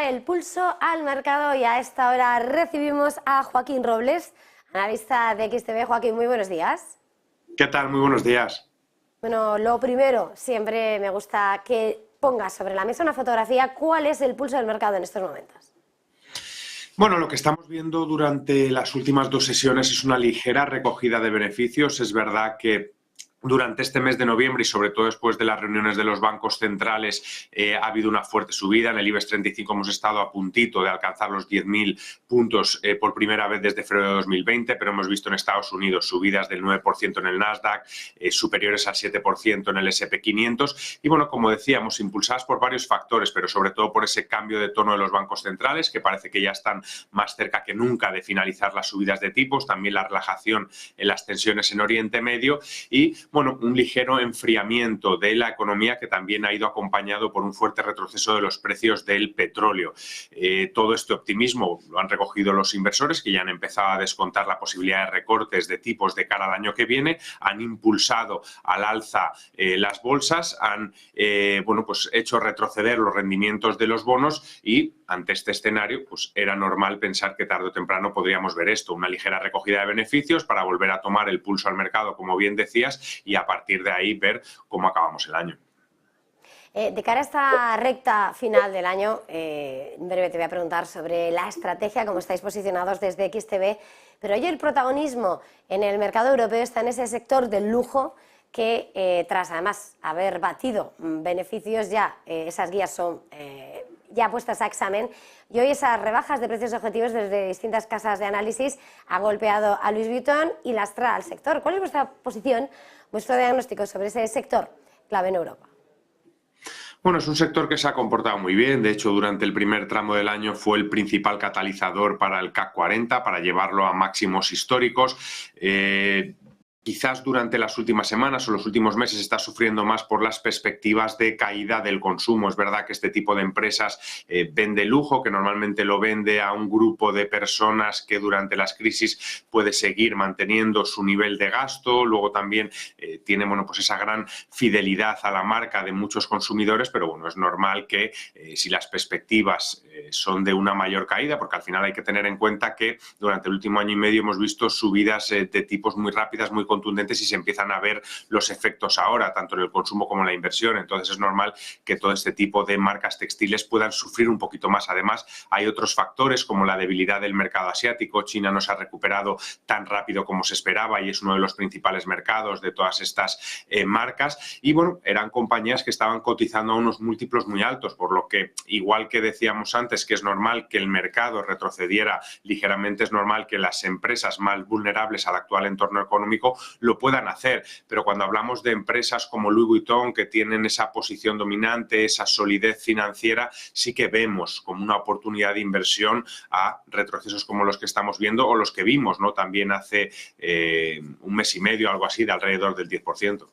El pulso al mercado y a esta hora recibimos a Joaquín Robles, analista de XTB. Joaquín, muy buenos días. ¿Qué tal? Muy buenos días. Bueno, lo primero, siempre me gusta que pongas sobre la mesa una fotografía. ¿Cuál es el pulso del mercado en estos momentos? Bueno, lo que estamos viendo durante las últimas dos sesiones es una ligera recogida de beneficios. Es verdad que durante este mes de noviembre y sobre todo después de las reuniones de los bancos centrales ha habido una fuerte subida. En el IBEX 35 hemos estado a puntito de alcanzar los 10.000 puntos por primera vez desde febrero de 2020, pero hemos visto en Estados Unidos subidas del 9% en el Nasdaq, superiores al 7% en el S&P 500 y bueno, como decíamos, impulsadas por varios factores, pero sobre todo por ese cambio de tono de los bancos centrales, que parece que ya están más cerca que nunca de finalizar las subidas de tipos, también la relajación en las tensiones en Oriente Medio y bueno, un ligero enfriamiento de la economía que también ha ido acompañado por un fuerte retroceso de los precios del petróleo. Todo este optimismo lo han recogido los inversores, que ya han empezado a descontar la posibilidad de recortes de tipos de cara al año que viene, han impulsado al alza las bolsas, han pues hecho retroceder los rendimientos de los bonos y ante este escenario pues era normal pensar que tarde o temprano podríamos ver esto, una ligera recogida de beneficios para volver a tomar el pulso al mercado, como bien decías, y a partir de ahí ver cómo acabamos el año. De cara a esta recta final del año, en breve te voy a preguntar sobre la estrategia, cómo estáis posicionados desde XTB, pero hoy el protagonismo en el mercado europeo está en ese sector del lujo que tras además haber batido beneficios ya, esas guías son ya puestas a examen y hoy esas rebajas de precios objetivos desde distintas casas de análisis ha golpeado a Louis Vuitton y lastra al sector. ¿Cuál es vuestra posición, vuestro diagnóstico sobre ese sector clave en Europa? Bueno, es un sector que se ha comportado muy bien. De hecho, durante el primer tramo del año fue el principal catalizador para el CAC 40, para llevarlo a máximos históricos. Quizás durante las últimas semanas o los últimos meses está sufriendo más por las perspectivas de caída del consumo. Es verdad que este tipo de empresas vende lujo, que normalmente lo vende a un grupo de personas que durante las crisis puede seguir manteniendo su nivel de gasto. Luego también tiene pues esa gran fidelidad a la marca de muchos consumidores, pero bueno, es normal que si las perspectivas son de una mayor caída, porque al final hay que tener en cuenta que durante el último año y medio hemos visto subidas de tipos muy rápidas, muy contundentes y se empiezan a ver los efectos ahora, tanto en el consumo como en la inversión. Entonces es normal que todo este tipo de marcas textiles puedan sufrir un poquito más. Además, hay otros factores como la debilidad del mercado asiático. China no se ha recuperado tan rápido como se esperaba y es uno de los principales mercados de todas estas marcas. Y bueno, eran compañías que estaban cotizando a unos múltiplos muy altos, por lo que, igual que decíamos antes, que es normal que el mercado retrocediera ligeramente, es normal que las empresas más vulnerables al actual entorno económico lo puedan hacer, pero cuando hablamos de empresas como Louis Vuitton que tienen esa posición dominante, esa solidez financiera, sí que vemos como una oportunidad de inversión a retrocesos como los que estamos viendo o los que vimos, ¿no? También hace un mes y medio, algo así, de alrededor del 10%.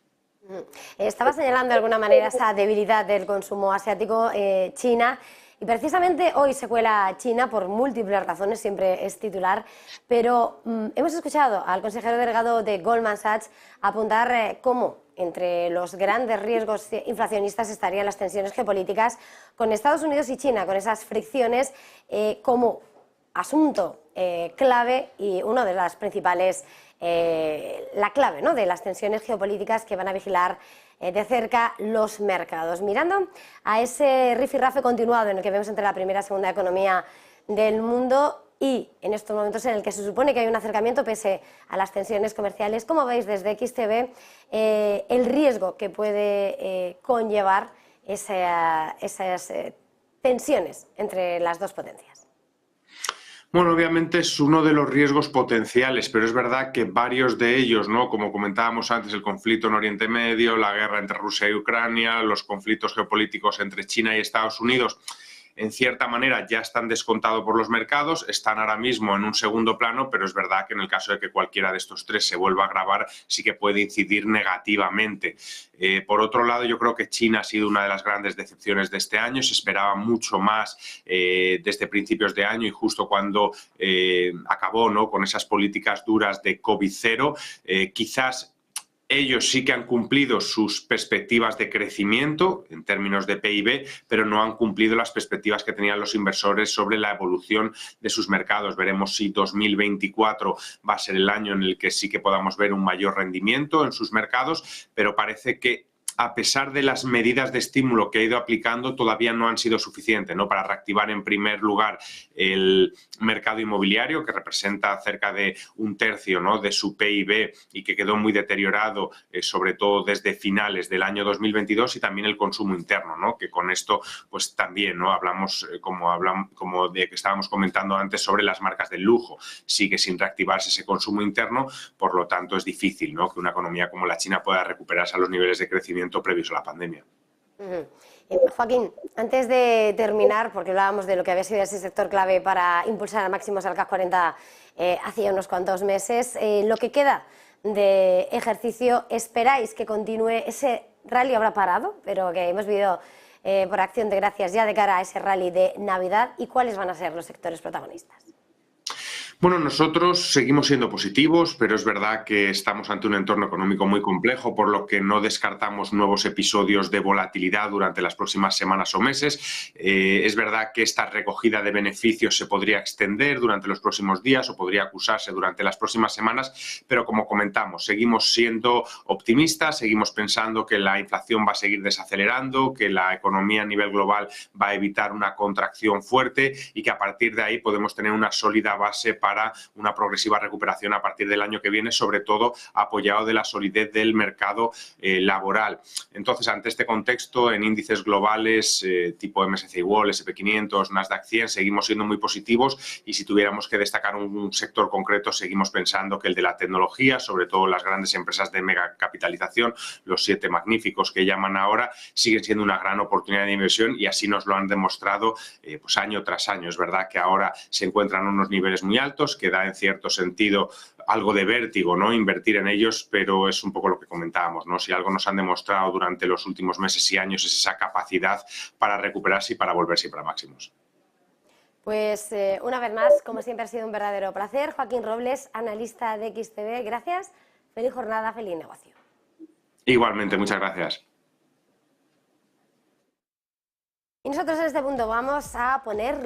Estaba señalando de alguna manera esa debilidad del consumo asiático, China. Y precisamente hoy se cuela China por múltiples razones, siempre es titular, pero hemos escuchado al consejero delegado de Goldman Sachs apuntar cómo entre los grandes riesgos inflacionistas estarían las tensiones geopolíticas con Estados Unidos y China, con esas fricciones como asunto clave y uno de las principales, la clave, ¿no?, de las tensiones geopolíticas que van a vigilar de cerca los mercados. Mirando a ese rifirrafe continuado en el que vemos entre la primera y segunda economía del mundo y en estos momentos en el que se supone que hay un acercamiento pese a las tensiones comerciales, ¿cómo veis desde XTB el riesgo que puede conllevar esas tensiones entre las dos potencias? Bueno, obviamente es uno de los riesgos potenciales, pero es verdad que varios de ellos, ¿no? Como comentábamos antes, el conflicto en Oriente Medio, la guerra entre Rusia y Ucrania, los conflictos geopolíticos entre China y Estados Unidos, en cierta manera ya están descontados por los mercados, están ahora mismo en un segundo plano, pero es verdad que en el caso de que cualquiera de estos tres se vuelva a agravar, sí que puede incidir negativamente. Por otro lado, yo creo que China ha sido una de las grandes decepciones de este año, se esperaba mucho más desde principios de año y justo cuando acabó, ¿no?, con esas políticas duras de COVID-0, quizás Ellos sí que han cumplido sus perspectivas de crecimiento en términos de PIB, pero no han cumplido las perspectivas que tenían los inversores sobre la evolución de sus mercados. Veremos si 2024 va a ser el año en el que sí que podamos ver un mayor rendimiento en sus mercados, pero parece que a pesar de las medidas de estímulo que ha ido aplicando, todavía no han sido suficientes, ¿no?, para reactivar en primer lugar el mercado inmobiliario, que representa cerca de un tercio, ¿no?, de su PIB y que quedó muy deteriorado, sobre todo desde finales del año 2022, y también el consumo interno, ¿no?, que con esto pues también, ¿no?, hablamos, como de que estábamos comentando antes, sobre las marcas del lujo. Sigue sin reactivarse ese consumo interno, por lo tanto es difícil, ¿no?, que una economía como la China pueda recuperarse a los niveles de crecimiento previos a la pandemia. Joaquín, antes de terminar, porque hablábamos de lo que había sido ese sector clave para impulsar al máximo al CAC 40 hacía unos cuantos meses, lo que queda de ejercicio, ¿esperáis que continúe ese rally? Habrá parado, pero que hemos vivido por acción de gracias ya de cara a ese rally de Navidad, ¿y cuáles van a ser los sectores protagonistas? Bueno, nosotros seguimos siendo positivos, pero es verdad que estamos ante un entorno económico muy complejo, por lo que no descartamos nuevos episodios de volatilidad durante las próximas semanas o meses. Es verdad que esta recogida de beneficios se podría extender durante los próximos días o podría acusarse durante las próximas semanas, pero como comentamos, seguimos siendo optimistas, seguimos pensando que la inflación va a seguir desacelerando, que la economía a nivel global va a evitar una contracción fuerte y que a partir de ahí podemos tener una sólida base para una progresiva recuperación a partir del año que viene, sobre todo apoyado de la solidez del mercado laboral. Entonces, ante este contexto, en índices globales tipo MSCI World, SP500, Nasdaq 100, seguimos siendo muy positivos, y si tuviéramos que destacar un sector concreto, seguimos pensando que el de la tecnología, sobre todo las grandes empresas de mega capitalización, los 7 magníficos que llaman ahora, siguen siendo una gran oportunidad de inversión, y así nos lo han demostrado pues año tras año. Es verdad que ahora se encuentran en unos niveles muy altos, que da en cierto sentido algo de vértigo, ¿no?, invertir en ellos, pero es un poco lo que comentábamos, ¿no? Si algo nos han demostrado durante los últimos meses y años es esa capacidad para recuperarse y para volver siempre a máximos. Pues una vez más, como siempre, ha sido un verdadero placer. Joaquín Robles, analista de XTB, gracias. Feliz jornada, feliz negocio. Igualmente, muchas gracias. Y nosotros en este punto vamos a poner